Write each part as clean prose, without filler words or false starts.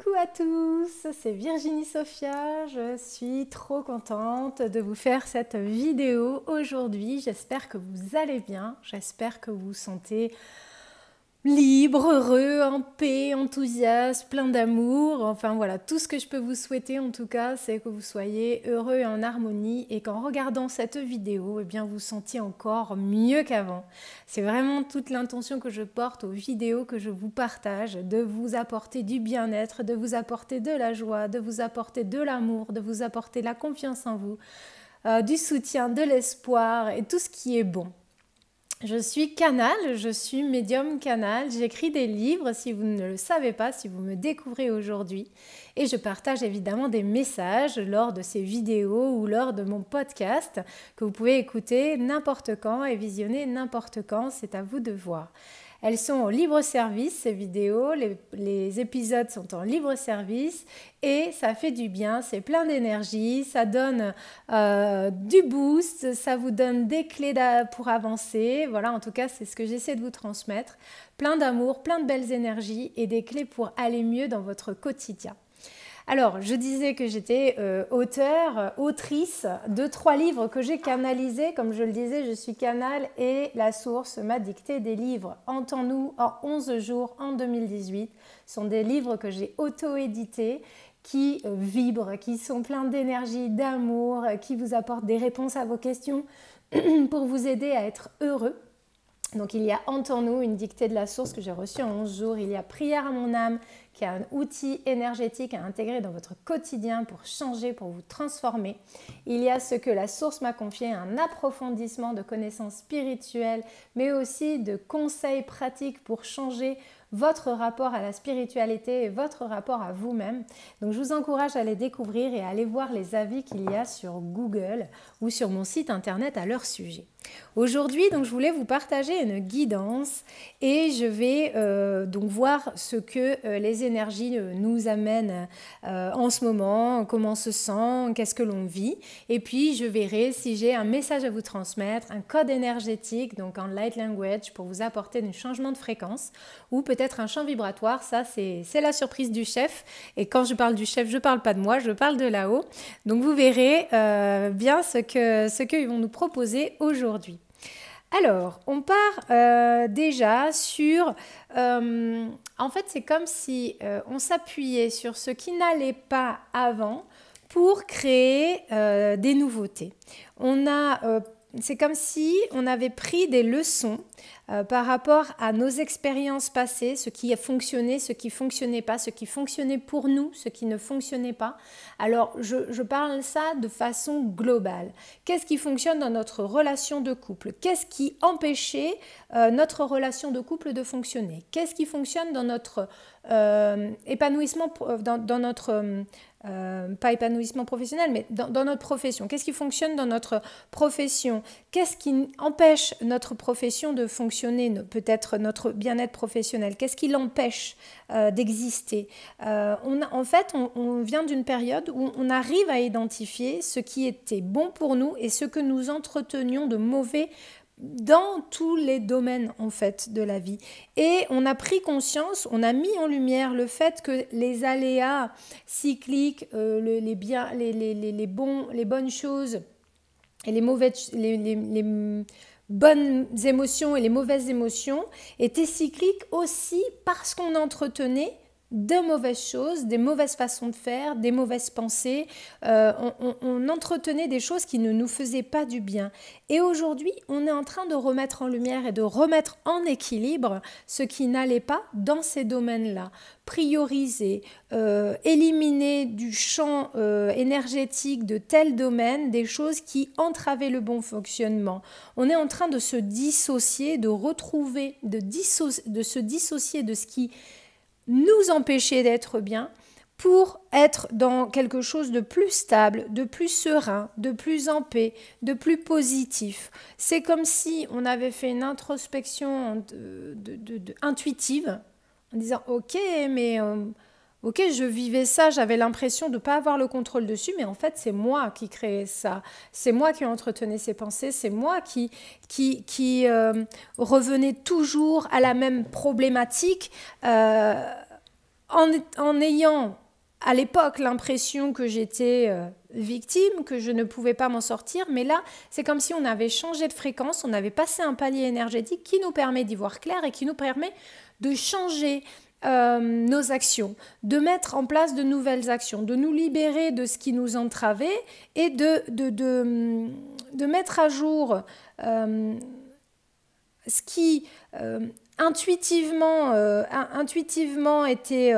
Coucou à tous, c'est Virginie Sophia, je suis trop contente de vous faire cette vidéo aujourd'hui. J'espère que vous allez bien, j'espère que vous vous sentez libre, heureux, en paix, enthousiaste, plein d'amour. Enfin voilà, tout ce que je peux vous souhaiter en tout cas, c'est que vous soyez heureux et en harmonie et qu'en regardant cette vidéo, eh bien, vous sentiez encore mieux qu'avant. C'est vraiment toute l'intention que je porte aux vidéos que je vous partage, de vous apporter du bien-être, de vous apporter de la joie, de vous apporter de l'amour, de vous apporter la confiance en vous, du soutien, de l'espoir et tout ce qui est bon. Je suis canal, je suis médium canal, j'écris des livres si vous ne le savez pas, si vous me découvrez aujourd'hui. Et je partage évidemment des messages lors de ces vidéos ou lors de mon podcast que vous pouvez écouter n'importe quand et visionner n'importe quand, c'est à vous de voir. Elles sont en libre service, ces vidéos, les épisodes sont en libre service et ça fait du bien, c'est plein d'énergie, ça donne du boost, ça vous donne des clés pour avancer. Voilà, en tout cas, c'est ce que j'essaie de vous transmettre. Plein d'amour, plein de belles énergies et des clés pour aller mieux dans votre quotidien. Alors, je disais que j'étais autrice de 3 livres que j'ai canalisés. Comme je le disais, je suis canal et la source m'a dicté des livres Entends-nous en 11 jours en 2018. Ce sont des livres que j'ai auto-édités qui vibrent, qui sont pleins d'énergie, d'amour, qui vous apportent des réponses à vos questions pour vous aider à être heureux. Donc il y a Entends-nous, une dictée de la source que j'ai reçue en 11 jours. Il y a Prière à mon âme, qui est un outil énergétique à intégrer dans votre quotidien pour changer, pour vous transformer. Il y a Ce que la source m'a confié, un approfondissement de connaissances spirituelles, mais aussi de conseils pratiques pour changer votre rapport à la spiritualité et votre rapport à vous-même. Donc je vous encourage à les découvrir et à aller voir les avis qu'il y a sur Google ou sur mon site internet à leur sujet. Aujourd'hui, donc, je voulais vous partager une guidance et je vais donc voir ce que les énergies nous amènent en ce moment, comment on se sent, qu'est-ce que l'on vit. Et puis, je verrai si j'ai un message à vous transmettre, un code énergétique, donc en light language, pour vous apporter un changement de fréquence ou peut-être un champ vibratoire. Ça, c'est la surprise du chef. Et quand je parle du chef, je ne parle pas de moi, je parle de là-haut. Donc, vous verrez bien ce qu'ils vont nous proposer aujourd'hui. Alors, on part déjà sur... en fait, c'est comme si on s'appuyait sur ce qui n'allait pas avant pour créer des nouveautés. C'est comme si on avait pris des leçons par rapport à nos expériences passées, ce qui a fonctionné, ce qui ne fonctionnait pas, ce qui fonctionnait pour nous, ce qui ne fonctionnait pas. Alors, je parle ça de façon globale. Qu'est-ce qui fonctionne dans notre relation de couple? Qu'est-ce qui empêchait notre relation de couple de fonctionner? Qu'est-ce qui fonctionne dans notre épanouissement, dans notre... pas épanouissement professionnel, mais dans notre profession. Qu'est-ce qui fonctionne dans notre profession? Qu'est-ce qui empêche notre profession de fonctionner, peut-être notre bien-être professionnel? Qu'est-ce qui l'empêche d'exister? En fait, on vient d'une période où on arrive à identifier ce qui était bon pour nous et ce que nous entretenions de mauvais dans tous les domaines en fait de la vie. Et on a pris conscience, on a mis en lumière le fait que les aléas cycliques, les bonnes choses et les bonnes émotions et les mauvaises émotions étaient cycliques aussi parce qu'on entretenait de mauvaises choses, des mauvaises façons de faire, des mauvaises pensées. On entretenait des choses qui ne nous faisaient pas du bien. Et aujourd'hui, on est en train de remettre en lumière et de remettre en équilibre ce qui n'allait pas dans ces domaines-là. Prioriser, éliminer du champ énergétique de tel domaine des choses qui entravaient le bon fonctionnement. On est en train de se dissocier, de retrouver, de se dissocier de ce qui nous empêcher d'être bien pour être dans quelque chose de plus stable, de plus serein, de plus en paix, de plus positif. C'est comme si on avait fait une introspection intuitive en disant « Ok, mais ok, je vivais ça, j'avais l'impression de ne pas avoir le contrôle dessus, mais en fait, c'est moi qui créais ça. C'est moi qui entretenais ces pensées, c'est moi qui revenais toujours à la même problématique. en ayant à l'époque l'impression que j'étais victime, que je ne pouvais pas m'en sortir, mais là c'est comme si on avait changé de fréquence, on avait passé un palier énergétique qui nous permet d'y voir clair et qui nous permet de changer nos actions, de mettre en place de nouvelles actions, de nous libérer de ce qui nous entravait et de mettre à jour ce qui intuitivement était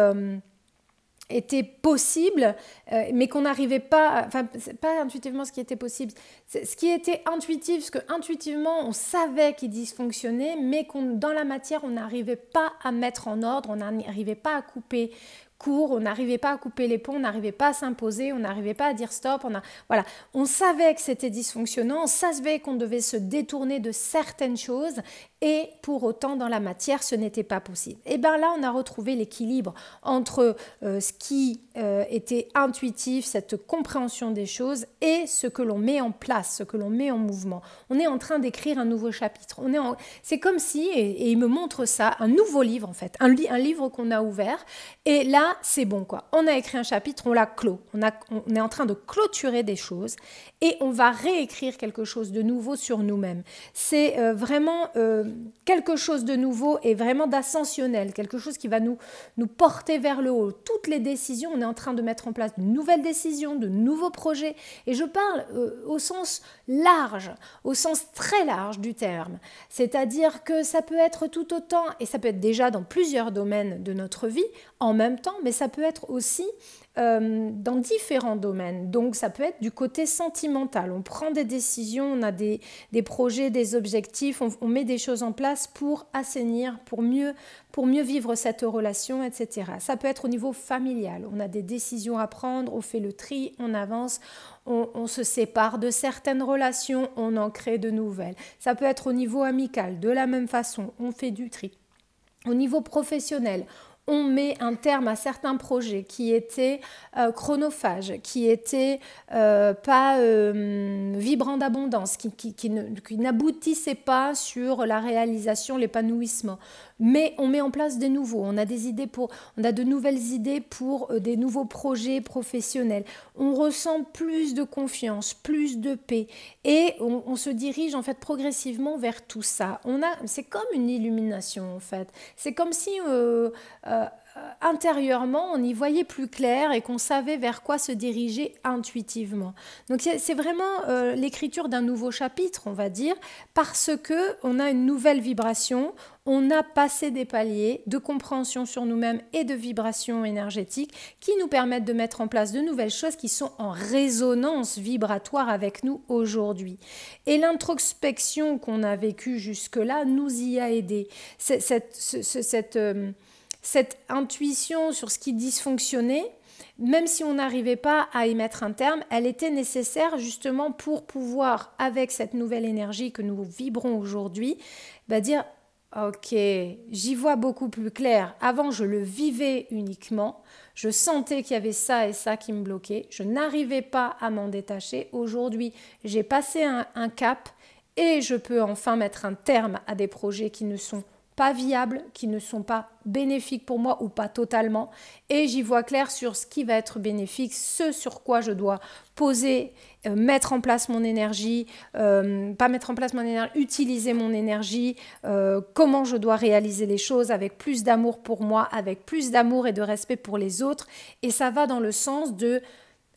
possible, mais qu'on n'arrivait pas, enfin, c'est pas intuitivement ce qui était possible, ce qui était intuitif, ce que intuitivement on savait qu'il dysfonctionnait, mais dans la matière, on n'arrivait pas à mettre en ordre, on n'arrivait pas à couper court, on n'arrivait pas à couper les ponts, on n'arrivait pas à s'imposer, on n'arrivait pas à dire stop, voilà, on savait que c'était dysfonctionnant, on savait qu'on devait se détourner de certaines choses, et pour autant dans la matière ce n'était pas possible. Et bien là on a retrouvé l'équilibre entre ce qui était intuitif, cette compréhension des choses, et ce que l'on met en place, ce que l'on met en mouvement. On est en train d'écrire un nouveau chapitre. C'est comme si, et il me montre ça, un nouveau livre en fait, un livre qu'on a ouvert, et là c'est bon quoi. On a écrit un chapitre, on l'a clos, on est en train de clôturer des choses, et on va réécrire quelque chose de nouveau sur nous-mêmes. C'est vraiment quelque chose de nouveau et vraiment d'ascensionnel, quelque chose qui va nous porter vers le haut. Toutes les décisions, on est en train de mettre en place de nouvelles décisions, de nouveaux projets, et je parle au sens large, au sens très large du terme. C'est-à-dire que ça peut être tout autant, et ça peut être déjà dans plusieurs domaines de notre vie en même temps, mais ça peut être aussi dans différents domaines. Donc ça peut être du côté sentimental. On prend des décisions, on a des projets, des objectifs, on met des choses en place pour assainir, pour mieux vivre cette relation, etc. Ça peut être au niveau familial. On a des décisions à prendre, on fait le tri, on avance, on se sépare de certaines relations, on en crée de nouvelles. Ça peut être au niveau amical, de la même façon, on fait du tri. Au niveau professionnel, on met un terme à certains projets qui étaient chronophages, qui étaient pas vibrants d'abondance, qui n'aboutissaient pas sur la réalisation, l'épanouissement. Mais on met en place des nouveaux. On a de nouvelles idées pour des nouveaux projets professionnels. On ressent plus de confiance, plus de paix, et on se dirige en fait progressivement vers tout ça. C'est comme une illumination en fait. C'est comme si intérieurement, on y voyait plus clair et qu'on savait vers quoi se diriger intuitivement. Donc c'est vraiment l'écriture d'un nouveau chapitre, on va dire, parce que on a une nouvelle vibration, on a passé des paliers de compréhension sur nous-mêmes et de vibrations énergétiques qui nous permettent de mettre en place de nouvelles choses qui sont en résonance vibratoire avec nous aujourd'hui. Et l'introspection qu'on a vécue jusque-là nous y a aidés. Cette intuition sur ce qui dysfonctionnait, même si on n'arrivait pas à y mettre un terme, elle était nécessaire justement pour pouvoir, avec cette nouvelle énergie que nous vibrons aujourd'hui, dire « Ok, j'y vois beaucoup plus clair. Avant, je le vivais uniquement. Je sentais qu'il y avait ça et ça qui me bloquait. Je n'arrivais pas à m'en détacher. Aujourd'hui, j'ai passé un cap et je peux enfin mettre un terme à des projets qui ne sont pas viables, qui ne sont pas bénéfiques pour moi ou pas totalement, et j'y vois clair sur ce qui va être bénéfique, ce sur quoi je dois poser, mettre en place mon énergie, pas mettre en place mon énergie, utiliser mon énergie, comment je dois réaliser les choses avec plus d'amour pour moi, avec plus d'amour et de respect pour les autres, et ça va dans le sens de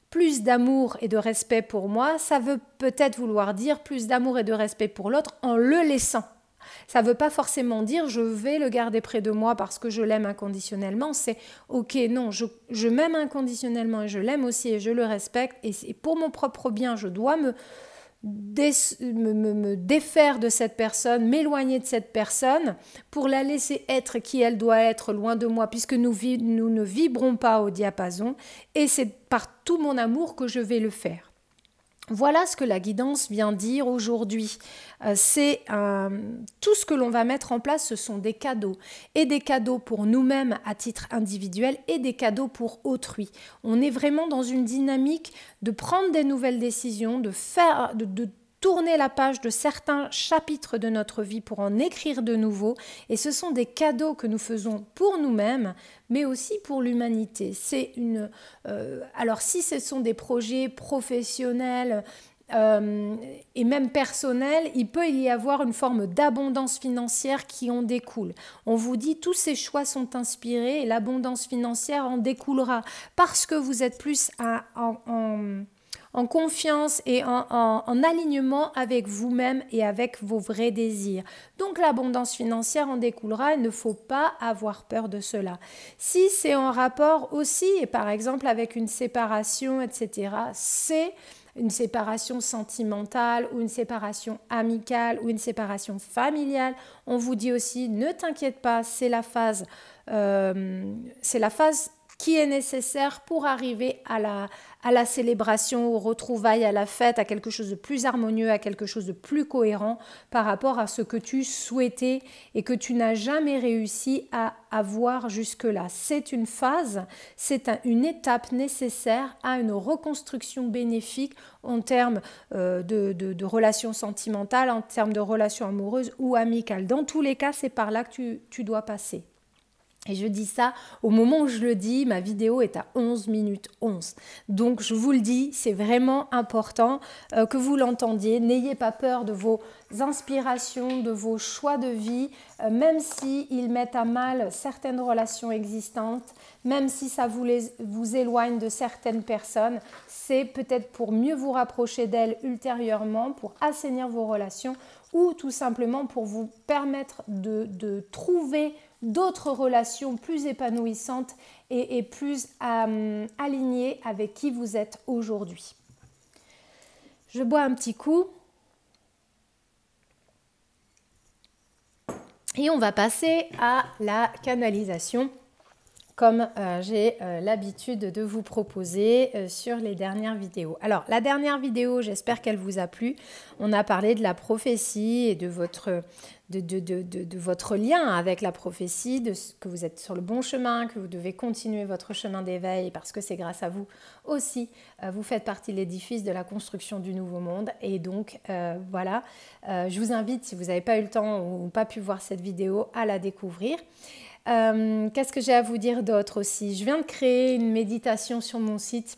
plus d'amour et de respect pour moi, ça veut peut-être vouloir dire plus d'amour et de respect pour l'autre en le laissant. Ça ne veut pas forcément dire je vais le garder près de moi parce que je l'aime inconditionnellement. C'est ok, non, je m'aime inconditionnellement et je l'aime aussi et je le respecte. Et pour mon propre bien, je dois me défaire de cette personne, m'éloigner de cette personne pour la laisser être qui elle doit être loin de moi puisque nous ne vibrons pas au diapason. Et c'est par tout mon amour que je vais le faire. Voilà ce que la guidance vient dire aujourd'hui. Tout ce que l'on va mettre en place, ce sont des cadeaux. Et des cadeaux pour nous-mêmes à titre individuel et des cadeaux pour autrui. On est vraiment dans une dynamique de prendre des nouvelles décisions, de tourner la page de certains chapitres de notre vie pour en écrire de nouveaux. Et ce sont des cadeaux que nous faisons pour nous-mêmes, mais aussi pour l'humanité. Alors si ce sont des projets professionnels et même personnels, il peut y avoir une forme d'abondance financière qui en découle. On vous dit tous ces choix sont inspirés et l'abondance financière en découlera parce que vous êtes plus en confiance et en alignement avec vous-même et avec vos vrais désirs. Donc l'abondance financière en découlera, il ne faut pas avoir peur de cela. Si c'est en rapport aussi, et par exemple avec une séparation, etc., c'est une séparation sentimentale ou une séparation amicale ou une séparation familiale, on vous dit aussi ne t'inquiète pas, c'est la phase qui est nécessaire pour arriver à la célébration, aux retrouvailles, à la fête, à quelque chose de plus harmonieux, à quelque chose de plus cohérent par rapport à ce que tu souhaitais et que tu n'as jamais réussi à avoir jusque-là. C'est une phase, c'est une étape nécessaire à une reconstruction bénéfique en termes de relations sentimentales, en termes de relations amoureuses ou amicales. Dans tous les cas, c'est par là que tu dois passer. Et je dis ça, au moment où je le dis, ma vidéo est à 11 minutes 11. Donc je vous le dis, c'est vraiment important que vous l'entendiez. N'ayez pas peur de vos inspirations, de vos choix de vie, même s'ils mettent à mal certaines relations existantes, même si ça vous éloigne de certaines personnes. C'est peut-être pour mieux vous rapprocher d'elles ultérieurement, pour assainir vos relations ou tout simplement pour vous permettre de trouver d'autres relations plus épanouissantes et plus alignées avec qui vous êtes aujourd'hui. Je bois un petit coup et on va passer à la canalisation comme j'ai l'habitude de vous proposer sur les dernières vidéos. Alors, la dernière vidéo, j'espère qu'elle vous a plu. On a parlé de la prophétie et de votre lien avec la prophétie, que vous êtes sur le bon chemin, que vous devez continuer votre chemin d'éveil parce que c'est grâce à vous aussi. Vous faites partie de l'édifice de la construction du nouveau monde. Et donc, voilà, je vous invite, si vous n'avez pas eu le temps ou pas pu voir cette vidéo, à la découvrir. Qu'est-ce que j'ai à vous dire d'autre aussi? Je viens de créer une méditation sur mon site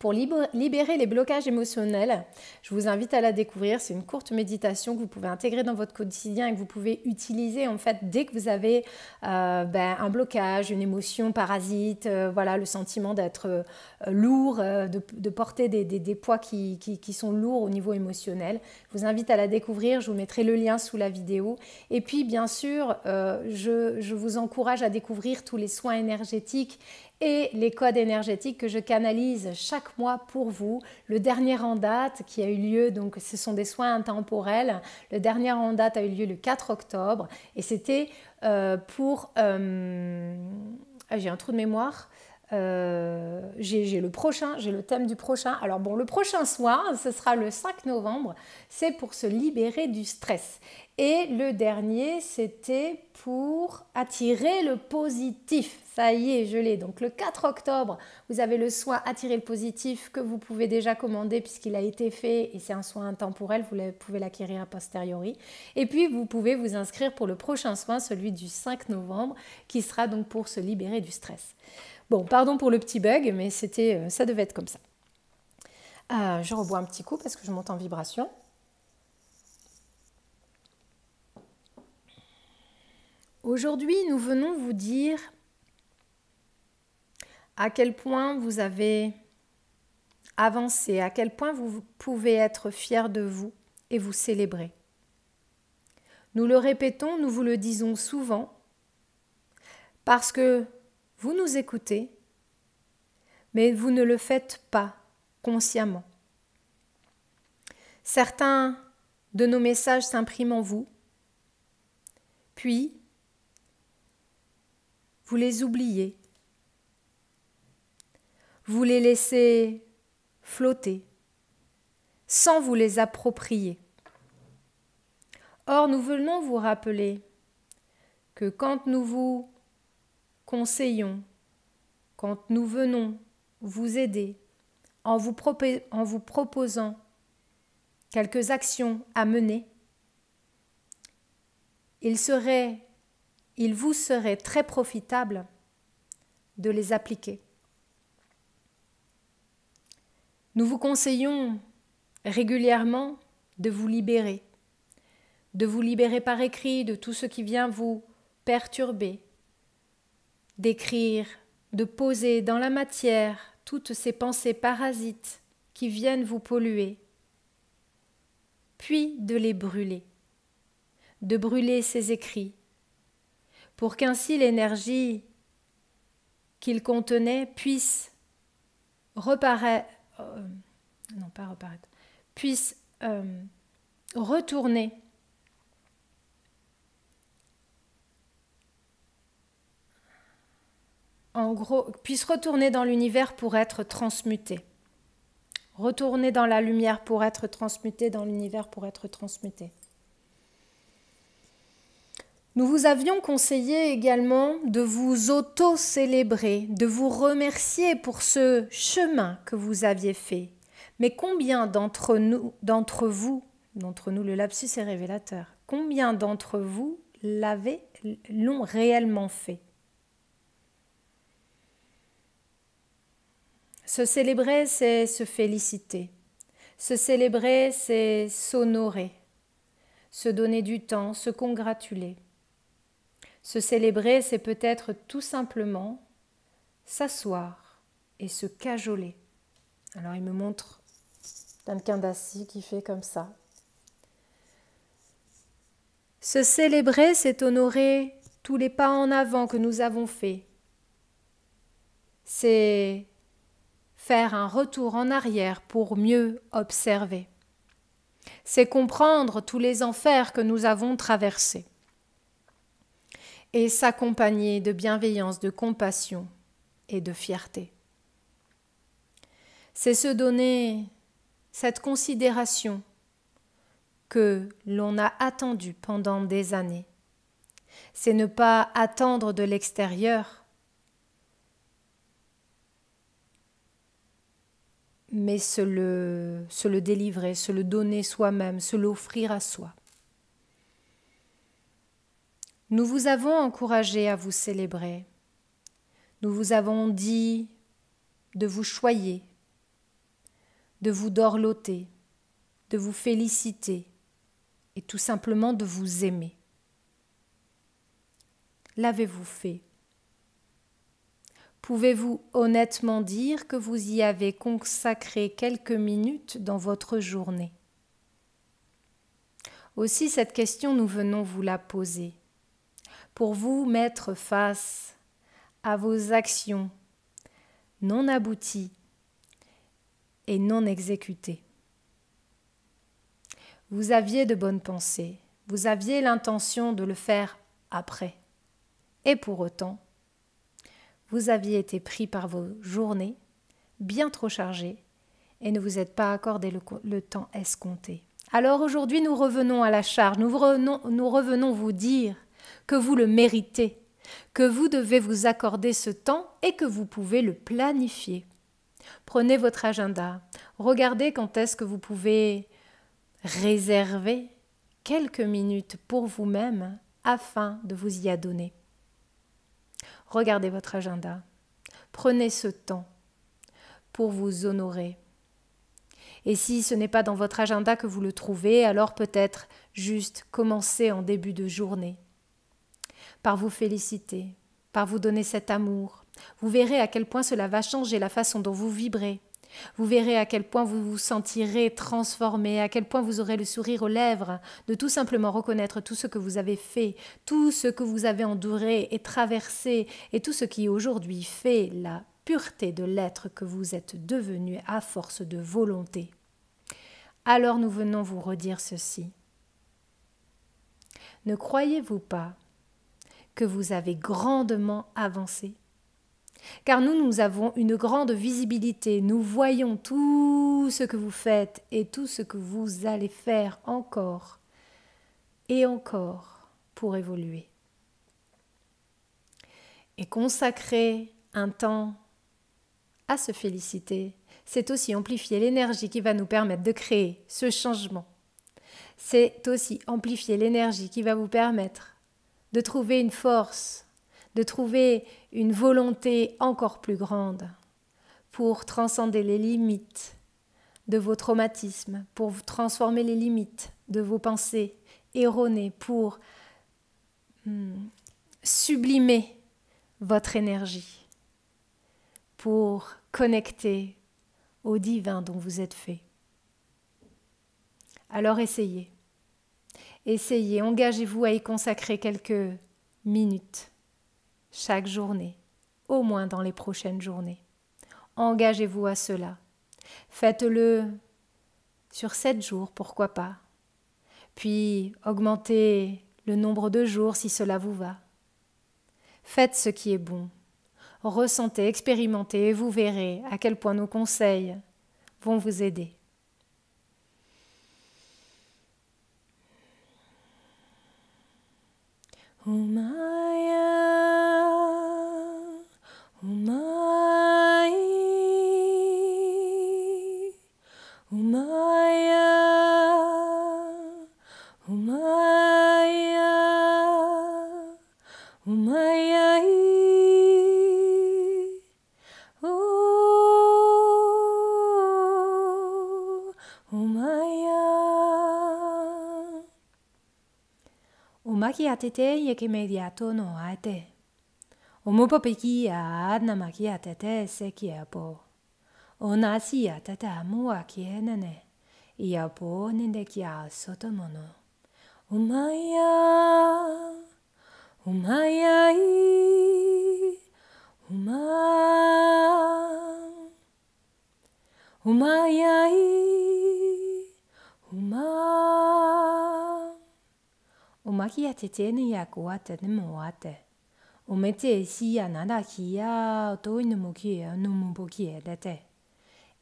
pour libérer les blocages émotionnels. Je vous invite à la découvrir. C'est une courte méditation que vous pouvez intégrer dans votre quotidien et que vous pouvez utiliser en fait dès que vous avez un blocage, une émotion parasite, voilà, le sentiment d'être lourd, de porter des poids qui sont lourds au niveau émotionnel. Je vous invite à la découvrir. Je vous mettrai le lien sous la vidéo. Et puis bien sûr, je vous encourage à découvrir tous les soins énergétiques et les codes énergétiques que je canalise chaque mois pour vous. Le dernier en date qui a eu lieu, donc ce sont des soins intemporels. Le dernier en date a eu lieu le 4 octobre et c'était pour... j'ai un trou de mémoire. J'ai le thème du prochain. Alors bon, le prochain soir, ce sera le 5 novembre. C'est pour se libérer du stress. Et le dernier, c'était pour attirer le positif. Ça y est, je l'ai. Donc le 4 octobre, vous avez le soin attirer le positif que vous pouvez déjà commander puisqu'il a été fait et c'est un soin intemporel. Vous pouvez l'acquérir a posteriori. Et puis, vous pouvez vous inscrire pour le prochain soin, celui du 5 novembre, qui sera donc pour se libérer du stress. Bon, pardon pour le petit bug, mais ça devait être comme ça. Je rebois un petit coup parce que je monte en vibration. Aujourd'hui, nous venons vous dire à quel point vous avez avancé, à quel point vous pouvez être fiers de vous et vous célébrer. Nous le répétons, nous vous le disons souvent, parce que vous nous écoutez, mais vous ne le faites pas consciemment. Certains de nos messages s'impriment en vous, puis vous les oubliez. Vous les laissez flotter, sans vous les approprier. Or, nous venons vous rappeler que quand nous vous conseillons, quand nous venons vous aider en vous proposant quelques actions à mener, il vous serait très profitable de les appliquer. Nous vous conseillons régulièrement de vous libérer par écrit de tout ce qui vient vous perturber, d'écrire, de poser dans la matière toutes ces pensées parasites qui viennent vous polluer, puis de les brûler, de brûler ces écrits, pour qu'ainsi l'énergie qu'ils contenaient puisse retourner dans l'univers pour être transmuté. Retourner dans la lumière pour être transmuté, dans l'univers pour être transmuté. Nous vous avions conseillé également de vous auto-célébrer, de vous remercier pour ce chemin que vous aviez fait. Mais combien d'entre nous, le lapsus est révélateur, combien d'entre vous l'ont réellement fait? Se célébrer, c'est se féliciter. Se célébrer, c'est s'honorer, se donner du temps, se congratuler. Se célébrer, c'est peut-être tout simplement s'asseoir et se cajoler. Alors il me montre quelqu'un d'assis qui fait comme ça. Se célébrer, c'est honorer tous les pas en avant que nous avons faits. C'est faire un retour en arrière pour mieux observer. C'est comprendre tous les enfers que nous avons traversés. Et s'accompagner de bienveillance, de compassion et de fierté. C'est se donner cette considération que l'on a attendue pendant des années. C'est ne pas attendre de l'extérieur, mais se le délivrer, se le donner soi-même, se l'offrir à soi. Nous vous avons encouragé à vous célébrer. Nous vous avons dit de vous choyer, de vous dorloter, de vous féliciter et tout simplement de vous aimer. L'avez-vous fait? Pouvez-vous honnêtement dire que vous y avez consacré quelques minutes dans votre journée? Aussi, cette question, nous venons vous la poser pour vous mettre face à vos actions non abouties et non exécutées. Vous aviez de bonnes pensées, vous aviez l'intention de le faire après, et pour autant, vous aviez été pris par vos journées bien trop chargées et ne vous êtes pas accordé le temps escompté. Alors aujourd'hui, nous revenons à la charge, nous revenons vous dire que vous le méritez, que vous devez vous accorder ce temps et que vous pouvez le planifier. Prenez votre agenda, regardez quand est-ce que vous pouvez réserver quelques minutes pour vous-même afin de vous y adonner. Regardez votre agenda, prenez ce temps pour vous honorer. Et si ce n'est pas dans votre agenda que vous le trouvez, alors peut-être juste commencer en début de journée, par vous féliciter, par vous donner cet amour. Vous verrez à quel point cela va changer la façon dont vous vibrez. Vous verrez à quel point vous vous sentirez transformé, à quel point vous aurez le sourire aux lèvres, de tout simplement reconnaître tout ce que vous avez fait, tout ce que vous avez enduré et traversé, et tout ce qui aujourd'hui fait la pureté de l'être que vous êtes devenu à force de volonté. Alors nous venons vous redire ceci. Ne croyez-vous pas que vous avez grandement avancé? Car nous avons une grande visibilité, nous voyons tout ce que vous faites et tout ce que vous allez faire encore et encore pour évoluer. Et consacrer un temps à se féliciter, c'est aussi amplifier l'énergie qui va nous permettre de créer ce changement. C'est aussi amplifier l'énergie qui va vous permettre de trouver une force, de trouver une volonté encore plus grande pour transcender les limites de vos traumatismes, pour transformer les limites de vos pensées erronées, pour sublimer votre énergie, pour connecter au divin dont vous êtes fait. Alors essayez. Essayez, engagez-vous à y consacrer quelques minutes chaque journée, au moins dans les prochaines journées. Engagez-vous à cela. Faites-le sur 7 jours, pourquoi pas. Puis augmentez le nombre de jours si cela vous va. Faites ce qui est bon. Ressentez, expérimentez et vous verrez à quel point nos conseils vont vous aider. Umaya, Umai, Umaya, Umaya, Umaya, Umaya. Umaki atete yeke mediato no ate. Umupopiki a namaki atete seki apo. Onasi atete amua kienene. Iapo nindeki a sotomono. Umaya, Umaya, Umaya, Umaki atete ni yakuate ni moate. Umete si ya nada kia to inumuki numubuki edete.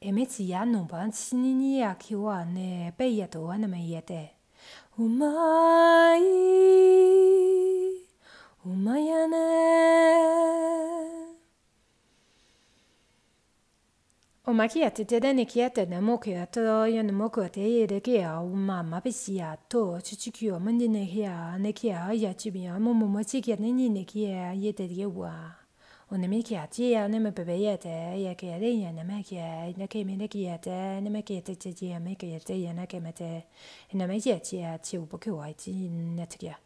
Emeti ya numban sinini ya kiwa ne peyato anamayete. Umai, Umayane. Omaki atete ne kiate ne moke ato yan moko te de kia umama bisia to chichiki o mandi ne kia ne kia ya chibia momo mochi kia ni ne kia yete yewa. Onemi kia tia ne me bebeyete ya kia de ya ne me kia ne ke me ne kia te ne me kia te te me kia te ya ne ke me te ne me kia tia ti u boku wa ti ne te kia.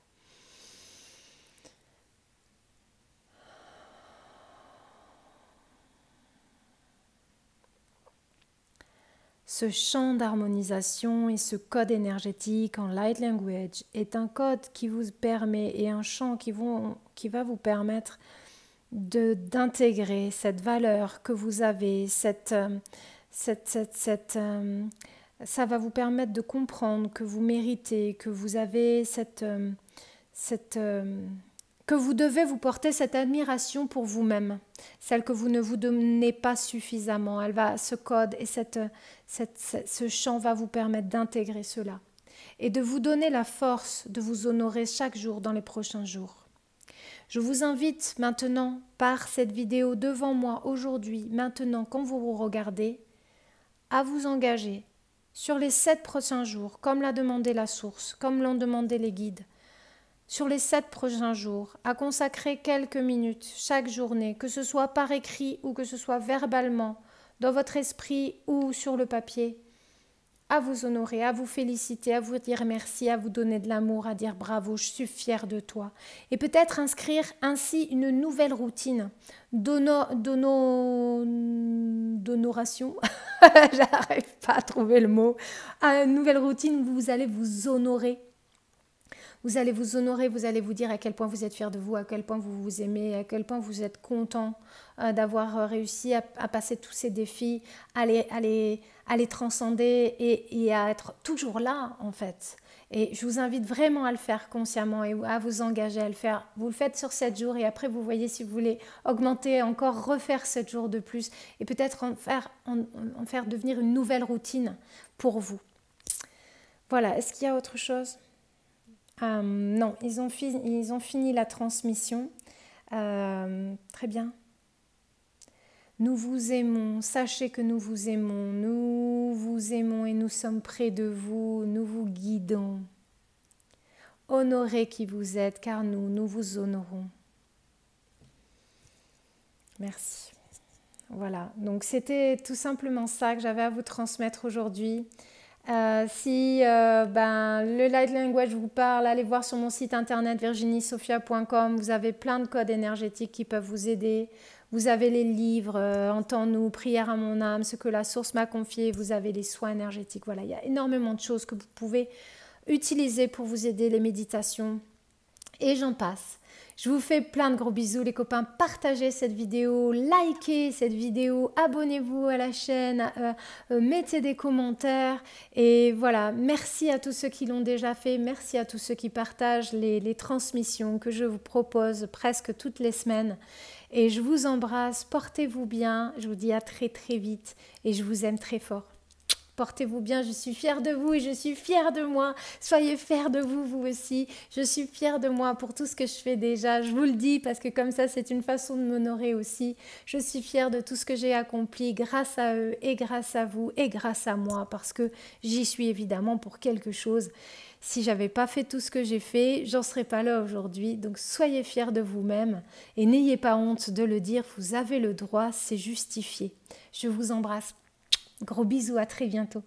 Ce chant d'harmonisation et ce code énergétique en light language est un code qui vous permet et un chant qui va vous permettre d'intégrer cette valeur que vous avez, ça va vous permettre de comprendre que vous méritez, que vous avez que vous devez vous porter cette admiration pour vous-même, celle que vous ne vous donnez pas suffisamment. Ce code et ce chant va vous permettre d'intégrer cela et de vous donner la force de vous honorer chaque jour dans les prochains jours. Je vous invite maintenant, par cette vidéo devant moi aujourd'hui, maintenant quand vous vous regardez, à vous engager sur les 7 prochains jours, comme l'a demandé la source, comme l'ont demandé les guides, sur les 7 prochains jours, à consacrer quelques minutes chaque journée, que ce soit par écrit ou que ce soit verbalement, dans votre esprit ou sur le papier, à vous honorer, à vous féliciter, à vous dire merci, à vous donner de l'amour, à dire bravo, je suis fière de toi. Et peut-être inscrire ainsi une nouvelle routine d'honoration. J'arrive pas à trouver le mot. Une nouvelle routine où vous allez vous honorer. Vous allez vous honorer, vous allez vous dire à quel point vous êtes fier de vous, à quel point vous vous aimez, à quel point vous êtes content d'avoir réussi à passer tous ces défis, à les transcender et à être toujours là en fait. Et je vous invite vraiment à le faire consciemment et à vous engager à le faire. Vous le faites sur 7 jours et après vous voyez si vous voulez augmenter, encore refaire 7 jours de plus et peut-être en faire devenir une nouvelle routine pour vous. Voilà, est-ce qu'il y a autre chose ? Non, ils ont fini la transmission. Très bien. Nous vous aimons, sachez que nous vous aimons et nous sommes près de vous, nous vous guidons. Honorez qui vous êtes, car nous vous honorons. Merci. Voilà, donc c'était tout simplement ça que j'avais à vous transmettre aujourd'hui. Si le Light Language vous parle, allez voir sur mon site internet virginiesophia.com. Vous avez plein de codes énergétiques qui peuvent vous aider. Vous avez les livres, Entends-nous, Prière à mon âme, ce que la source m'a confié. Vous avez les soins énergétiques. Voilà, il y a énormément de choses que vous pouvez utiliser pour vous aider, les méditations. Et j'en passe. Je vous fais plein de gros bisous les copains, partagez cette vidéo, likez cette vidéo, abonnez-vous à la chaîne, mettez des commentaires et voilà, merci à tous ceux qui l'ont déjà fait, merci à tous ceux qui partagent les transmissions que je vous propose presque toutes les semaines et je vous embrasse, portez-vous bien, je vous dis à très très vite et je vous aime très fort. Portez-vous bien, je suis fière de vous et je suis fière de moi. Soyez fiers de vous, vous aussi. Je suis fière de moi pour tout ce que je fais déjà. Je vous le dis parce que comme ça, c'est une façon de m'honorer aussi. Je suis fière de tout ce que j'ai accompli grâce à eux et grâce à vous et grâce à moi parce que j'y suis évidemment pour quelque chose. Si j'avais pas fait tout ce que j'ai fait, j'en serais pas là aujourd'hui. Donc soyez fiers de vous-même et n'ayez pas honte de le dire. Vous avez le droit, c'est justifié. Je vous embrasse. Gros bisous, à très bientôt.